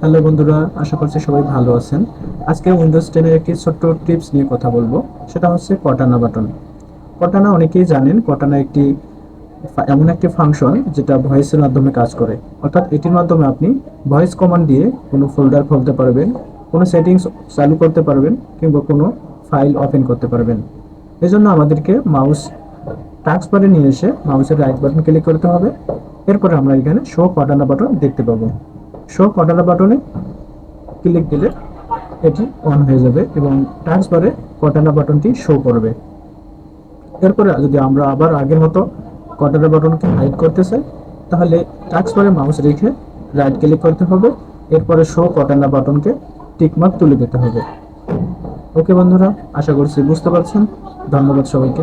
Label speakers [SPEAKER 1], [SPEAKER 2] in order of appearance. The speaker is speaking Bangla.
[SPEAKER 1] হ্যালো বন্ধুরা, আশা করছি সবাই ভালো আছেন। আজকে উইন্ডোজ 10 এর একটি ছোট্ট টিপস নিয়ে কথা বলবো। সেটা হচ্ছে কর্টানা বাটন। কর্টানা অনেকেই জানেন, কর্টানা এমন একটি ফাংশন যেটা ভয়েসের মাধ্যমে কাজ করে। অর্থাৎ এটির মাধ্যমে আপনি ভয়েস কমান্ড দিয়ে কোনো ফোল্ডার খুলতে পারবেন, কোনো সেটিংস চালু করতে পারবেন, কিংবা কোনো ফাইল ওপেন করতে পারবেন। এজন্য আমাদেরকে মাউস টাস্ক বারে নিয়ে এসে মাউসের রাইট বাটন ক্লিক করতে হবে। এরপরে আমরা এখানে শো কর্টানা বাটন দেখতে পাবো। শো কর্টানা বাটনে ক্লিক দিলে এটি অন হয়ে যাবে এবং টাস্ক বারে কর্টানা বাটনটি শো করবে। এরপরে যদি আমরা আবার আগের মতো কর্টানা বাটনকে হাইড করতে চাই, তাহলে টাস্ক বারে মাউস রেখে রাইট ক্লিক করতে হবে। এরপরে শো কর্টানা বাটনকে টিকমার্ক তুলে দিতে হবে। ওকে বন্ধুরা, আশা করছি বুঝতে পারছেন। ধন্যবাদ সবাইকে।